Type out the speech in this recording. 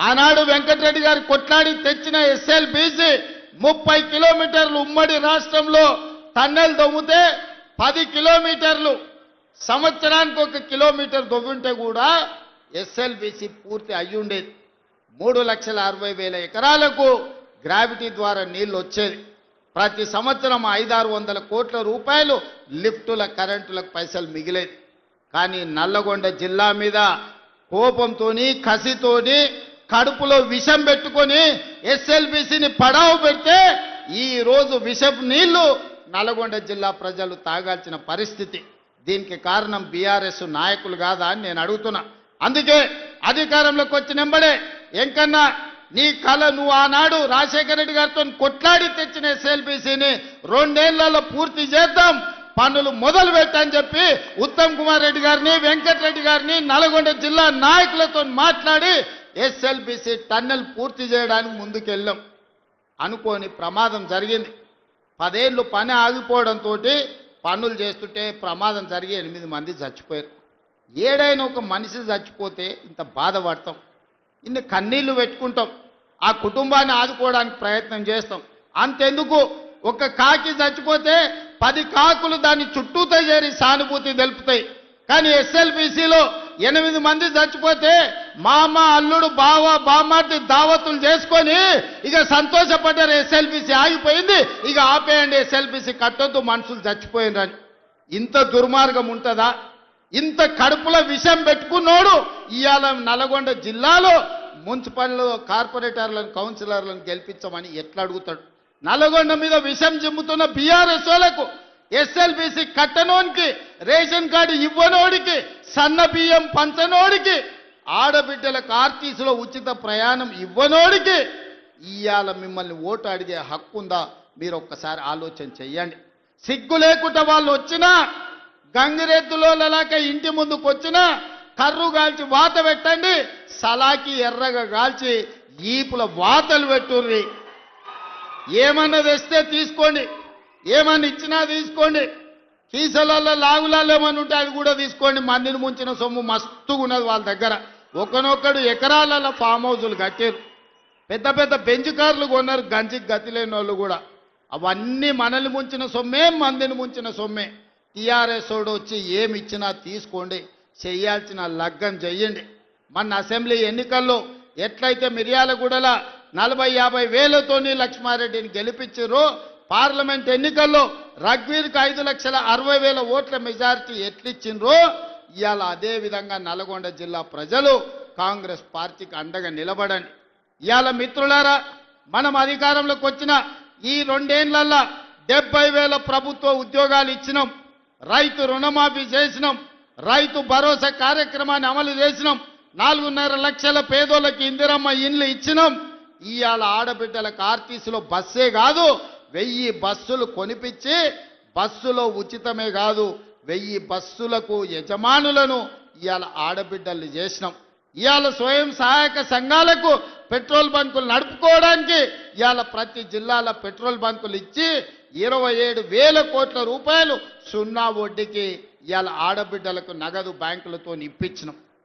ఆనాడు వెంకటరెడ్డి గారు కొట్లాడి తెచ్చిన ఎస్ఎల్బీసీ 30 కిలోమీటర్లు ఉమ్మడి రాష్ట్రంలో టన్నెల్ దొవ్వితే 10 కిలోమీటర్లు సంవత్సరానికి 1 కిలోమీటర్ దొవ్వుంటే కూడా ఎస్ఎల్బీసీ పూర్తి అయ్యుండేది. 3,60,000 ఎకరాలకు గ్రావిటీ ద్వారా నీళ్లు వచ్చేది. ప్రతి సంవత్సరం 500-600 కోట్ల రూపాయలు లిఫ్టుల కరెంటులకు పైసలు మిగిలేది. కానీ నల్లగొండ జిల్లా మీద కోపంతోని కసితోని కడుపులో విషం పెట్టుకొని ఎస్ఎల్బీసీని పడావు పెడితే ఈ రోజు విషపు నీళ్లు నల్లగొండ జిల్లా ప్రజలు తాగాల్సిన పరిస్థితి. దీనికి కారణం బీఆర్ఎస్ నాయకులు కాదా అని నేను అడుగుతున్నా. అందుకే అధికారంలోకి వచ్చినెంబడే ఎంకన్నా నీ కళ నువ్వు ఆనాడు రాజశేఖర రెడ్డి గారితో కొట్లాడి తెచ్చిన ఎస్ఎల్బీసీని 2 ఏళ్లలో పూర్తి చేద్దాం, పనులు మొదలు పెట్టని చెప్పి ఉత్తమ్ కుమార్ రెడ్డి గారిని వెంకటరెడ్డి గారిని నల్గొండ జిల్లా నాయకులతో మాట్లాడి ఎస్ఎల్బీసీ టన్నెల్ పూర్తి చేయడానికి ముందుకెళ్ళాం. అనుకోని ప్రమాదం జరిగింది. 10 ఏళ్ళు పని ఆగిపోవడంతో పనులు చేస్తుంటే ప్రమాదం జరిగి 8 మంది చచ్చిపోయారు. ఏడైనా ఒక మనిషి చచ్చిపోతే ఇంత బాధపడతాం, ఇన్ని కన్నీళ్లు పెట్టుకుంటాం, ఆ కుటుంబాన్ని ఆదుకోవడానికి ప్రయత్నం చేస్తాం. అంతెందుకు ఒక కాకి చచ్చిపోతే 10 కాకులు దాన్ని చుట్టూతో చేరి సానుభూతి తెలుపుతాయి. కానీ ఎస్ఎల్బీసీలో 8 మంది చచ్చిపోతే మామ అల్లుడు బావ బామార్తి దావతులు చేసుకొని ఇక సంతోషపడ్డారు. ఎస్ఎల్బీసీ ఆగిపోయింది, ఇక ఆపేయండి, ఎస్ఎల్బీసీ కట్టొద్దు, మనుషులు చచ్చిపోయినరని. ఇంత దుర్మార్గం ఉంటుందా? ఇంత కడుపులో విషం పెట్టుకున్నోడు ఇవాళ నల్గొండ జిల్లాలో మున్సిపల్ కార్పొరేటర్లను కౌన్సిలర్లను గెలిపించమని ఎట్లా అడుగుతాడు? నల్గొండ మీద విషం చిమ్ముతున్న బీఆర్ఎస్ వాళ్ళకు, ఎస్ఎల్బీసీ కట్టనోడికి, రేషన్ కార్డు ఇవ్వనోడికి, సన్న బియ్యం పంచనోడికి, ఆడబిడ్డలకు ఆర్టీసీలో ఉచిత ప్రయాణం ఇవ్వనోడికి ఇవాళ మిమ్మల్ని ఓటు అడిగే హక్కు ఉందా? మీరు ఒక్కసారి ఆలోచన చెయ్యండి. సిగ్గు లేకుండా వాళ్ళు వచ్చినా గంగిరెద్దులోలాక ఇంటి ముందుకు వచ్చినా కర్రు కాల్చి వాత పెట్టండి, సలాకి ఎర్రగా కాల్చి ఈపుల వాతలు పెట్టుర్రి. ఏమన్నా తెస్తే తీసుకోండి, ఏమన్నా ఇచ్చినా తీసుకోండి, కీసలలో లాగులాలు ఏమన్నా ఉంటే అది కూడా తీసుకోండి. మందిని ముంచిన సొమ్ము మస్తుగా ఉన్నది వాళ్ళ దగ్గర. ఒకనొక్కడు ఎకరాలలో ఫామ్ హౌజులు కట్టారు, పెద్ద పెద్ద బెంచ్ కార్లు కొన్నారు, గంజికి గతి లేని వాళ్ళు కూడా. అవన్నీ మనల్ని ముంచిన సొమ్మే, మందిని ముంచిన సొమ్మే. టీఆర్ఎస్ వాడు వచ్చి ఏమి ఇచ్చినా తీసుకోండి, చేయాల్సిన లగ్గం చెయ్యండి. మన అసెంబ్లీ ఎన్నికల్లో ఎట్లయితే మిర్యాలగూడల 40-50 వేలతోని లక్ష్మారెడ్డిని గెలిపించారో, పార్లమెంట్ ఎన్నికల్లో రఘ్వీర్కి 5,60,000 ఓట్ల మెజారిటీ ఎట్లిచ్చిండ్రో ఇవాళ అదే విధంగా నల్గొండ జిల్లా ప్రజలు కాంగ్రెస్ పార్టీకి అండగా నిలబడండి. ఇవాళ మిత్రులారా, మనం అధికారంలోకి వచ్చిన ఈ 2 ఏళ్లలో 70,000 ప్రభుత్వ ఉద్యోగాలు ఇచ్చినాం, రైతు రుణమాఫీ చేసినాం, రైతు భరోసా కార్యక్రమాన్ని అమలు చేసినాం, 4.5 లక్షల పేదోళ్ళకి ఇందిరమ్మ ఇండ్లు ఇచ్చినాం. ఇవాళ ఆడబిడ్డలకు ఆర్టీసీలో బస్సే కాదు 1000 బస్సులు కొనిపించి బస్సులో ఉచితమే కాదు 1000 బస్సులకు యజమానులను ఇవాళ ఆడబిడ్డల్ని చేసినాం. ఇవాళ స్వయం సహాయక సంఘాలకు పెట్రోల్ బంకులు నడుపుకోవడానికి ఇవాళ ప్రతి జిల్లాలో పెట్రోల్ బంకులు ఇచ్చి 27,000 కోట్ల రూపాయలు సున్నా వడ్డీకి ఇవాళ ఆడబిడ్డలకు నగదు బ్యాంకులతో ఇప్పించినాం.